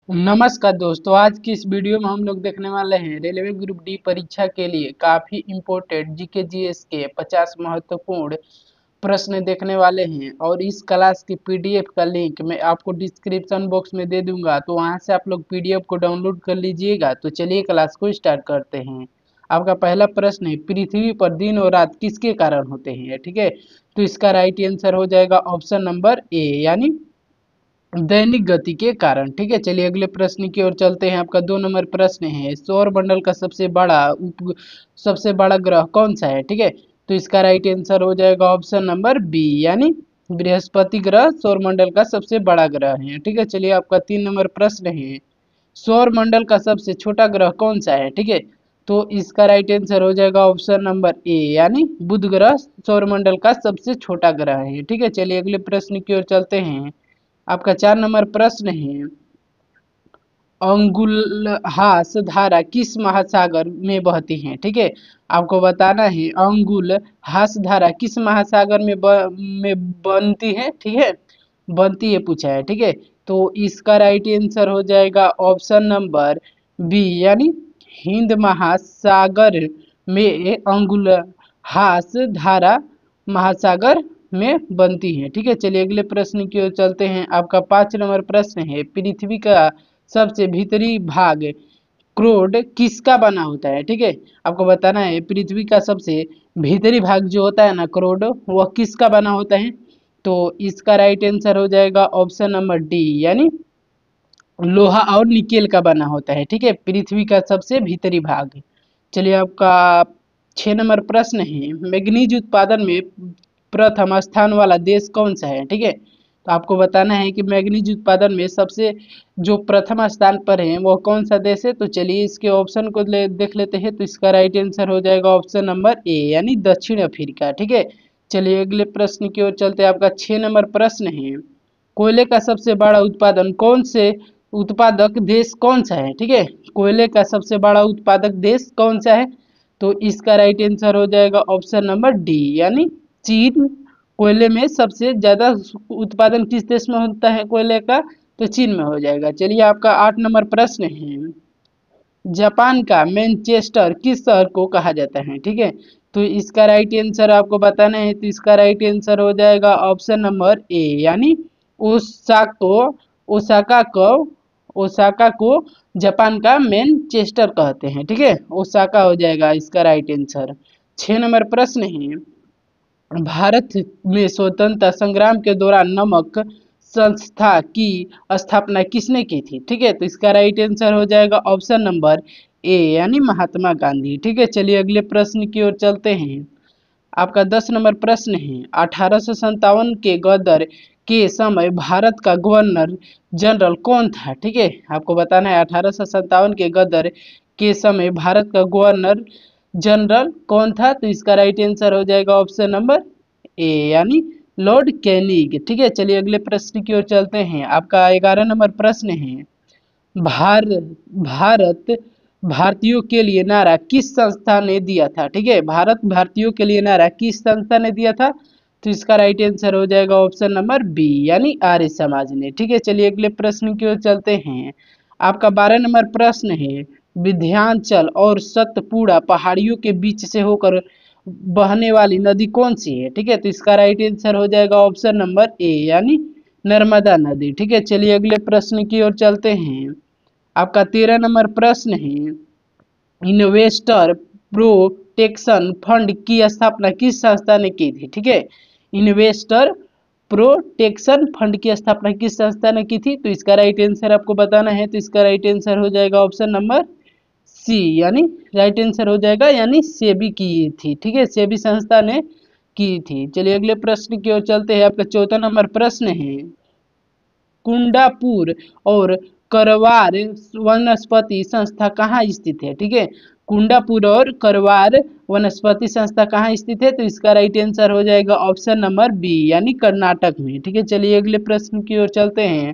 नमस्कार दोस्तों, आज की इस वीडियो में हम लोग देखने वाले हैं रेलवे ग्रुप डी परीक्षा के लिए काफ़ी इम्पोर्टेंट जीके जीएस के 50 महत्वपूर्ण प्रश्न देखने वाले हैं। और इस क्लास की पीडीएफ का लिंक मैं आपको डिस्क्रिप्शन बॉक्स में दे दूंगा, तो वहां से आप लोग पीडीएफ को डाउनलोड कर लीजिएगा। तो चलिए क्लास को स्टार्ट करते हैं। आपका पहला प्रश्न है, पृथ्वी पर दिन और रात किसके कारण होते हैं? ठीक है, तो इसका राइट आंसर हो जाएगा ऑप्शन नंबर ए, यानी दैनिक गति के कारण। ठीक है, चलिए अगले प्रश्न की ओर चलते हैं। आपका 2 नंबर प्रश्न है, सौर मंडल का सबसे बड़ा ग्रह कौन सा है? ठीक है, तो इसका राइट आंसर हो जाएगा ऑप्शन नंबर बी, यानी बृहस्पति ग्रह सौर मंडल का सबसे बड़ा ग्रह है। ठीक है, चलिए आपका 3 नंबर प्रश्न है, सौर मंडल का सबसे छोटा ग्रह कौन सा है? ठीक है, तो इसका राइट आंसर हो जाएगा ऑप्शन नंबर ए, यानी बुध ग्रह सौर मंडल का सबसे छोटा ग्रह है। ठीक है, चलिए अगले प्रश्न की ओर चलते हैं। आपका 4 नंबर प्रश्न है, अंगुलहास धारा किस महासागर में बहती है? ठीक है, आपको बताना है अंगुलहास धारा किस महासागर में बनती है। ठीक है, बनती है पूछा है। ठीक है, तो इसका राइट आंसर हो जाएगा ऑप्शन नंबर बी, यानी हिंद महासागर में अंगुलहास धारा महासागर में बनती है। ठीक है, चलिए अगले प्रश्न की ओर चलते हैं। आपका 5 नंबर प्रश्न है, पृथ्वी का सबसे भीतरी भाग क्रोड किसका बना होता है? ठीक है, आपको बताना है पृथ्वी का सबसे भीतरी भाग जो होता है ना क्रोड, वह किसका बना होता है? तो इसका राइट आंसर हो जाएगा ऑप्शन नंबर डी, यानी लोहा और निकेल का बना होता है। ठीक है, पृथ्वी का सबसे भीतरी भाग। चलिए आपका 6 नंबर प्रश्न है, मैग्नीज उत्पादन में प्रथम स्थान वाला देश कौन सा है? ठीक है, तो आपको बताना है कि मैग्नीज उत्पादन में सबसे जो प्रथम स्थान पर है वो कौन सा देश है। तो चलिए इसके ऑप्शन को देख लेते हैं। तो इसका राइट आंसर हो जाएगा ऑप्शन नंबर ए, यानी दक्षिण अफ्रीका। ठीक है, चलिए अगले प्रश्न की ओर चलते हैं। आपका 6 नंबर प्रश्न है, कोयले का सबसे बड़ा उत्पादन कौन से उत्पादक देश कौन सा है? ठीक है, कोयले का सबसे बड़ा उत्पादक देश कौन सा है? तो इसका राइट आंसर हो जाएगा ऑप्शन नंबर डी, यानी चीन। कोयले में सबसे ज्यादा उत्पादन किस देश में होता है कोयले का? तो चीन में हो जाएगा। चलिए आपका 8 नंबर प्रश्न है, जापान का मैनचेस्टर किस शहर को कहा जाता है? ठीक है, तो इसका राइट आंसर आपको बताना है। तो इसका राइट आंसर हो जाएगा ऑप्शन नंबर ए, यानी ओसाको ओसाका को ओसाका को जापान का मैनचेस्टर कहते हैं। ठीक है, ओसाका हो जाएगा इसका राइट आंसर। 6 नंबर प्रश्न है, भारत में स्वतंत्रता संग्राम के दौरान नमक संस्था की स्थापना किसने की थी? ठीक है, तो इसका राइट आंसर हो जाएगा ऑप्शन नंबर ए, यानी महात्मा गांधी। ठीक है, चलिए अगले प्रश्न की ओर चलते हैं। आपका 10 नंबर प्रश्न है, 1857 के गदर के समय भारत का गवर्नर जनरल कौन था? ठीक है, आपको बताना है 1857 के गदर के समय भारत का गवर्नर जनरल कौन था? तो इसका राइट आंसर हो जाएगा ऑप्शन नंबर ए, यानी लॉर्ड कैनिग। ठीक है, चलिए अगले प्रश्न की ओर चलते हैं। आपका 11 नंबर प्रश्न है, भारत भारत भारतीयों के लिए नारा किस संस्था ने दिया था? ठीक है, भारत भारतीयों के लिए नारा किस संस्था ने दिया था? तो इसका राइट आंसर हो जाएगा ऑप्शन नंबर बी, यानी आर्य समाज ने। ठीक है, चलिए अगले प्रश्न की ओर चलते हैं। आपका 12 नंबर प्रश्न है, विंध्याचल और सतपुड़ा पहाड़ियों के बीच से होकर बहने वाली नदी कौन सी है? ठीक है, तो इसका राइट आंसर हो जाएगा ऑप्शन नंबर ए, यानी नर्मदा नदी। ठीक है, चलिए अगले प्रश्न की ओर चलते हैं। आपका 13 नंबर प्रश्न है, इन्वेस्टर प्रोटेक्शन फंड की स्थापना किस संस्था ने की थी? ठीक है, इन्वेस्टर प्रोटेक्शन फंड की स्थापना किस संस्था ने की थी? तो इसका राइट आंसर आपको बताना है। तो इसका राइट आंसर हो जाएगा ऑप्शन नंबर सी, यानी राइट आंसर हो जाएगा, यानी सेबी की थी। ठीक है, सेबी संस्था ने की थी। चलिए अगले प्रश्न की ओर चलते हैं। आपका 14 नंबर प्रश्न है, कुंडापुर और करवार वनस्पति संस्था कहाँ स्थित है? ठीक है, कुंडापुर और करवार वनस्पति संस्था कहाँ स्थित है? तो इसका राइट आंसर हो जाएगा ऑप्शन नंबर बी, यानी कर्नाटक में। ठीक है, चलिए अगले प्रश्न की ओर चलते हैं।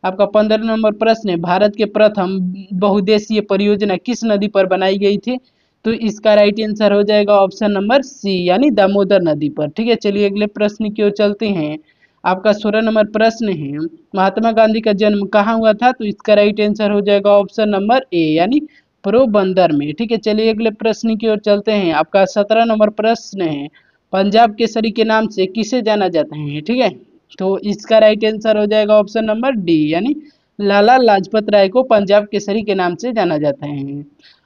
आपका 15 नंबर प्रश्न है, भारत के प्रथम बहुउद्देशीय परियोजना किस नदी पर बनाई गई थी? तो इसका राइट आंसर हो जाएगा ऑप्शन नंबर सी, यानी दामोदर नदी पर। ठीक है, चलिए अगले प्रश्न की ओर चलते हैं। आपका 16 नंबर प्रश्न है, महात्मा गांधी का जन्म कहाँ हुआ था? तो इसका राइट आंसर हो जाएगा ऑप्शन नंबर ए यानी पोरबंदर में। ठीक है, चलिए अगले प्रश्न की ओर चलते हैं। आपका 17 नंबर प्रश्न है, पंजाब केसरी के नाम से किसे जाना जाता है? ठीक है, तो इसका राइट आंसर हो जाएगा ऑप्शन नंबर डी यानी लाला लाजपत राय को पंजाब केसरी के नाम से जाना जाता है।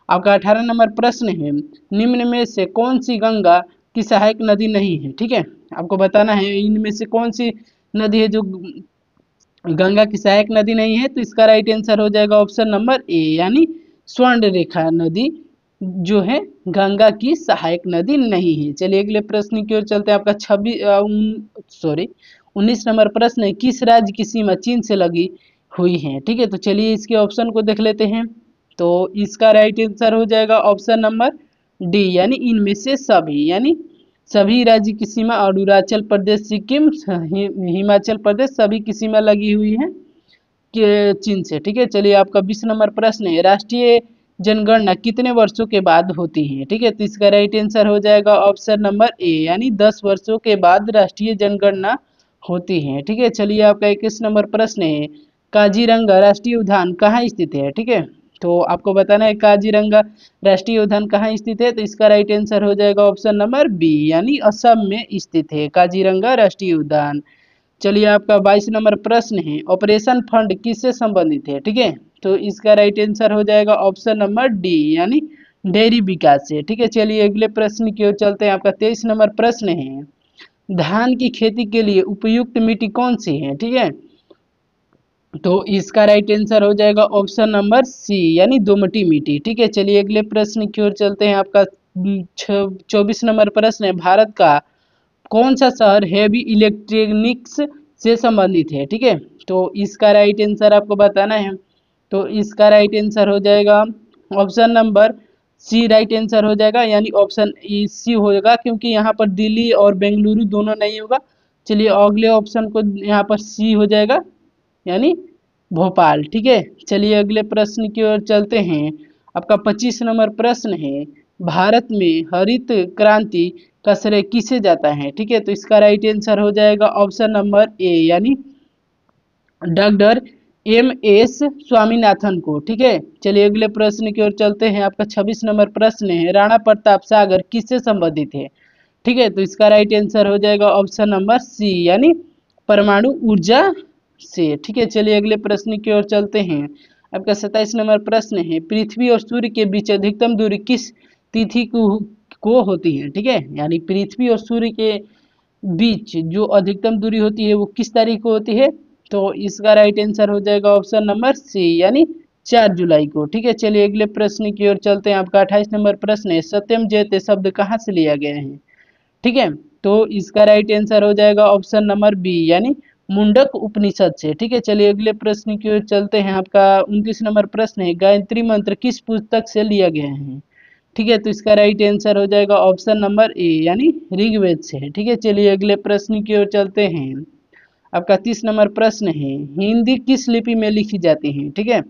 आपका 18 नंबर प्रश्न है, निम्न में से कौन सी गंगा की सहायक नदी नहीं है? ठीक है, आपको बताना है इनमें से कौन सी नदी है जो गंगा की सहायक नदी नहीं है। तो इसका राइट आंसर हो जाएगा ऑप्शन नंबर ए यानी स्वर्ण रेखा नदी जो है गंगा की सहायक नदी नहीं है। चलिए अगले प्रश्न की ओर चलते हैं। आपका 19 नंबर प्रश्न है, किस राज्य की सीमा चीन से लगी हुई है? ठीक है, तो चलिए इसके ऑप्शन को देख लेते हैं। तो इसका राइट आंसर हो जाएगा ऑप्शन नंबर डी यानी इनमें से सभी, यानी सभी राज्य की सीमा अरुणाचल प्रदेश, सिक्किम, हिमाचल प्रदेश सभी की सीमा लगी हुई है के चीन से। ठीक है, चलिए आपका 20 नंबर प्रश्न है, राष्ट्रीय जनगणना कितने वर्षों के बाद होती है? ठीक है, तो इसका राइट आंसर हो जाएगा ऑप्शन नंबर ए यानी 10 वर्षों के बाद राष्ट्रीय जनगणना होती है। ठीक है, चलिए आपका 21 नंबर प्रश्न है, काजीरंगा राष्ट्रीय उद्यान कहाँ स्थित है? ठीक है, तो आपको बताना है काजीरंगा राष्ट्रीय उद्यान कहाँ स्थित है। तो इसका राइट आंसर हो जाएगा ऑप्शन नंबर बी यानी असम में स्थित है काजीरंगा राष्ट्रीय उद्यान। चलिए आपका 22 नंबर प्रश्न है, ऑपरेशन फंड किससे संबंधित है? ठीक है, तो इसका राइट आंसर हो जाएगा ऑप्शन नंबर डी यानी डेयरी विकास से। ठीक है, चलिए अगले प्रश्न की ओर चलते हैं। आपका 23 नंबर प्रश्न है, धान की खेती के लिए उपयुक्त मिट्टी कौन सी है? ठीक है, तो इसका राइट आंसर हो जाएगा ऑप्शन नंबर सी यानी दोमटी मिट्टी। ठीक है, चलिए अगले प्रश्न की ओर चलते हैं। आपका 24 नंबर प्रश्न है, भारत का कौन सा शहर हैवी इलेक्ट्रॉनिक्स से संबंधित है? ठीक है, तो इसका राइट आंसर आपको बताना है। तो इसका राइट आंसर हो जाएगा option number C right answer हो जाएगा यानी ऑप्शन ई सी होगा, क्योंकि यहाँ पर दिल्ली और बेंगलुरु दोनों नहीं होगा। चलिए अगले ऑप्शन को यहाँ पर सी हो जाएगा यानी भोपाल। ठीक है, चलिए अगले प्रश्न की ओर चलते हैं। आपका 25 नंबर प्रश्न है, भारत में हरित क्रांति का श्रेय किसे जाता है? ठीक है, तो इसका राइट आंसर हो जाएगा ऑप्शन नंबर ए यानी डॉक्टर एम.एस. स्वामीनाथन को। ठीक है, चलिए अगले प्रश्न की ओर चलते हैं। आपका 26 नंबर प्रश्न है, राणा प्रताप सागर किससे संबंधित है? ठीक है, तो इसका राइट आंसर हो जाएगा ऑप्शन नंबर सी यानी परमाणु ऊर्जा से। ठीक है, चलिए अगले प्रश्न की ओर चलते हैं। आपका 27 नंबर प्रश्न है, पृथ्वी और सूर्य के बीच अधिकतम दूरी किस तिथि को होती है? ठीक है, यानी पृथ्वी और सूर्य के बीच जो अधिकतम दूरी होती है वो किस तारीख को होती है? तो इसका राइट आंसर हो जाएगा ऑप्शन नंबर सी यानी 4 जुलाई को। ठीक है, चलिए अगले प्रश्न की ओर चलते हैं। आपका 28 नंबर प्रश्न है, सत्यम जयते शब्द कहाँ से लिया गया है? ठीक है, तो इसका राइट आंसर हो जाएगा ऑप्शन नंबर बी यानी मुंडक उपनिषद से। ठीक है, चलिए अगले प्रश्न की ओर चलते हैं। आपका 29 नंबर प्रश्न है, गायत्री मंत्र किस पुस्तक से लिया गया है? ठीक है, तो इसका राइट आंसर हो जाएगा ऑप्शन नंबर ए यानी ऋग्वेद से। ठीक है, चलिए अगले प्रश्न की ओर चलते हैं। आपका 30 नंबर प्रश्न है, हिंदी किस लिपि में लिखी जाती है? ठीक है,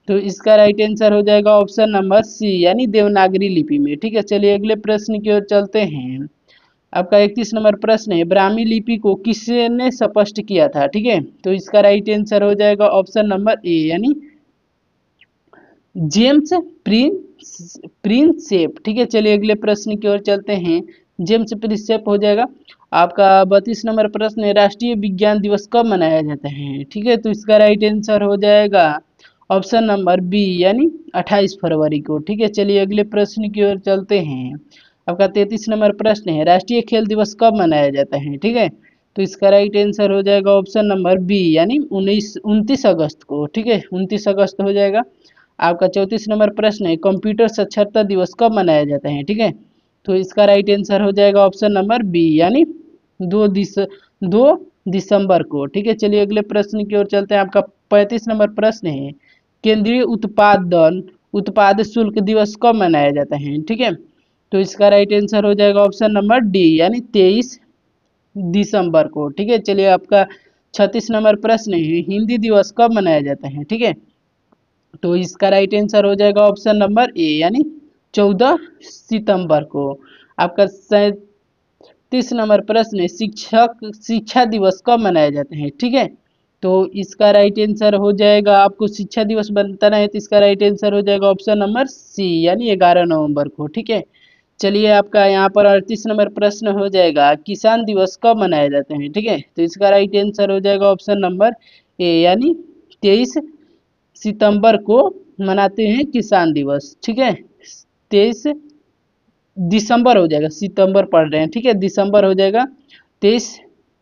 तो इसका राइट आंसर हो जाएगा ऑप्शन नंबर सी यानी देवनागरी लिपि में। ठीक है, चलिए अगले प्रश्न की ओर चलते हैं। आपका 31 नंबर प्रश्न है, ब्राह्मी लिपि को किसने स्पष्ट किया था? ठीक है, तो इसका राइट आंसर हो जाएगा ऑप्शन नंबर ए यानी जेम्स प्रिंसेप। ठीक है, चलिए अगले प्रश्न की ओर चलते हैं। जेम्स प्रिंसेप हो जाएगा। आपका 32 नंबर प्रश्न है, राष्ट्रीय विज्ञान दिवस कब मनाया जाता है? ठीक है, तो इसका राइट आंसर हो जाएगा ऑप्शन नंबर बी यानी 28 फरवरी को। ठीक है, चलिए अगले प्रश्न की ओर चलते हैं। आपका 33 नंबर प्रश्न है, राष्ट्रीय खेल दिवस कब मनाया जाता है? ठीक है, तो इसका राइट आंसर हो जाएगा ऑप्शन नंबर बी यानी 29 अगस्त को। ठीक है, 29 अगस्त हो जाएगा। आपका 34 नंबर प्रश्न है, कंप्यूटर साक्षरता दिवस कब मनाया जाता है? ठीक है, तो इसका राइट आंसर हो जाएगा ऑप्शन नंबर बी यानी 2 दिसंबर को। ठीक है, चलिए अगले प्रश्न की ओर चलते हैं। आपका 35 नंबर प्रश्न है, केंद्रीय उत्पाद शुल्क दिवस कब मनाया जाता है? ठीक है, तो इसका राइट आंसर हो जाएगा ऑप्शन नंबर डी यानी 23 दिसंबर को। ठीक है, चलिए आपका 36 नंबर प्रश्न है, हिंदी दिवस कब मनाया जाता है? ठीक है, तो इसका राइट आंसर हो जाएगा ऑप्शन नंबर ए यानी 14 सितंबर को। आपका 30 नंबर प्रश्न है, शिक्षा दिवस कब मनाए जाते हैं? ठीक है, तो इसका राइट आंसर हो जाएगा, आपको शिक्षा दिवस बताना है तो इसका राइट आंसर हो जाएगा ऑप्शन नंबर सी, यानी 11 नवंबर को। ठीक है, चलिए आपका यहाँ पर 38 नंबर प्रश्न हो जाएगा, किसान दिवस कब मनाए जाते हैं? ठीक है, तो इसका राइट आंसर हो जाएगा ऑप्शन नंबर ए, यानी 23 सितंबर को मनाते हैं किसान दिवस। ठीक है, 23 दिसंबर हो जाएगा, सितंबर पढ़ रहे हैं। ठीक है, दिसंबर हो जाएगा, 23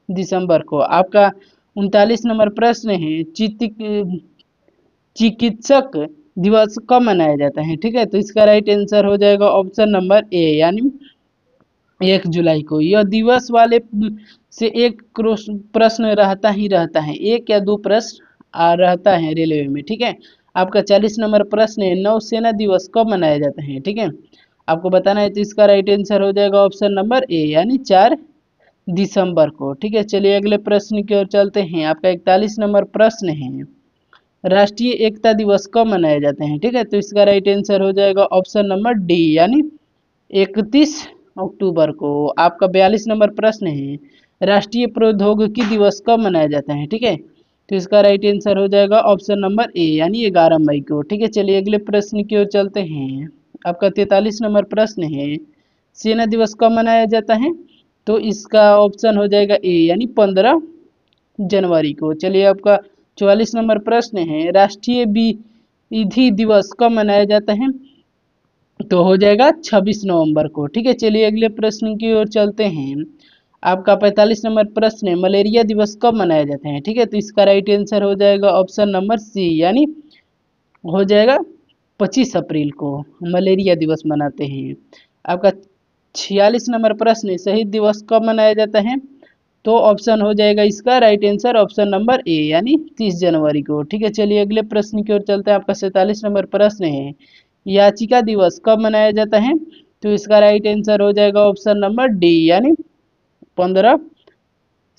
दिसंबर को। आपका 39 नंबर प्रश्न है, चिकित्सक दिवस कब मनाया जाता है? ठीक है, तो इसका राइट आंसर हो जाएगा ऑप्शन नंबर ए, यानी 1 जुलाई को। यह दिवस वाले से एक प्रश्न रहता ही रहता है, एक या दो प्रश्न रहता है रेलवे में। ठीक है, आपका 40 नंबर प्रश्न है, नौसेना दिवस कब मनाया जाता है? ठीक है, आपको बताना है तो इसका राइट आंसर हो जाएगा ऑप्शन नंबर ए, यानी 4 दिसंबर को। ठीक है, चलिए अगले प्रश्न की ओर चलते हैं। आपका 41 नंबर प्रश्न है, राष्ट्रीय एकता दिवस कब मनाए जाते हैं? ठीक है, तो इसका राइट आंसर हो जाएगा ऑप्शन नंबर डी, यानी 31 अक्टूबर को। आपका 42 नंबर प्रश्न है, राष्ट्रीय प्रौद्योगिकी दिवस कब मनाया जाता है? ठीक है, तो इसका राइट आंसर हो जाएगा ऑप्शन नंबर ए, यानी 11 मई को। ठीक है, चलिए अगले प्रश्न की ओर चलते हैं। आपका 43 नंबर प्रश्न है, सेना दिवस कब मनाया जाता है? तो इसका ऑप्शन हो जाएगा ए, यानी 15 जनवरी को। चलिए आपका 44 नंबर प्रश्न है, राष्ट्रीय विधि दिवस कब मनाया जाता है? तो हो जाएगा 26 नवंबर को। ठीक है, चलिए अगले प्रश्न की ओर चलते हैं। आपका 45 नंबर प्रश्न है, मलेरिया दिवस कब मनाया जाता है? ठीक है, तो इसका राइट आंसर हो जाएगा ऑप्शन नंबर सी, यानी हो जाएगा 25 अप्रैल को मलेरिया दिवस मनाते हैं। आपका 46 नंबर प्रश्न है, शहीद दिवस कब मनाया जाता है? तो ऑप्शन हो जाएगा इसका right answer option number A, यानी 30 जनवरी को। ठीक है, चलिए अगले प्रश्न की ओर चलते हैं। आपका 47 नंबर प्रश्न है, याचिका दिवस कब मनाया जाता है? तो इसका राइट आंसर हो जाएगा ऑप्शन नंबर डी, यानी 15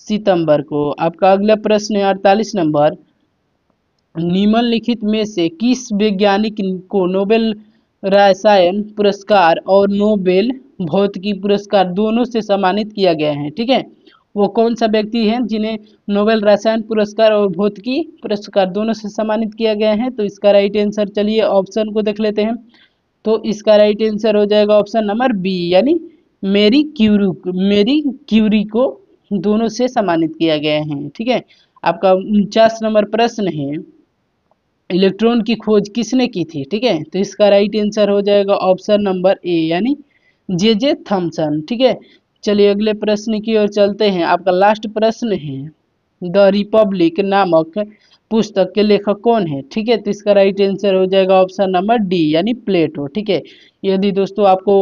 सितंबर को। आपका अगला प्रश्न है 48 नंबर, निम्नलिखित में से किस वैज्ञानिक को नोबेल रसायन पुरस्कार और नोबेल भौतिकी पुरस्कार दोनों से सम्मानित किया गया है? ठीक है, वो कौन सा व्यक्ति है जिन्हें नोबेल रसायन पुरस्कार और भौतिकी पुरस्कार दोनों से सम्मानित किया गया है? तो इसका राइट आंसर, चलिए ऑप्शन को देख लेते हैं। तो इसका राइट आंसर हो जाएगा ऑप्शन नंबर बी, यानी मेरी क्यूरी को दोनों से सम्मानित किया गया है। ठीक है, आपका 49 नंबर प्रश्न है, इलेक्ट्रॉन की खोज किसने की थी? ठीक है, तो इसका राइट आंसर हो जाएगा ऑप्शन नंबर ए, यानी जे थॉमसन। ठीक है, चलिए अगले प्रश्न की ओर चलते हैं। आपका लास्ट प्रश्न है, द रिपब्लिक नामक पुस्तक के लेखक कौन है? ठीक है, तो इसका राइट आंसर हो जाएगा ऑप्शन नंबर डी, यानी प्लेटो। ठीक है, यदि दोस्तों आपको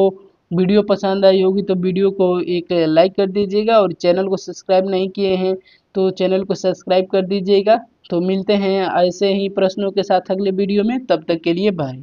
वीडियो पसंद आई होगी तो वीडियो को एक लाइक कर दीजिएगा, और चैनल को सब्सक्राइब नहीं किए हैं तो चैनल को सब्सक्राइब कर दीजिएगा। तो मिलते हैं ऐसे ही प्रश्नों के साथ अगले वीडियो में, तब तक के लिए बाय।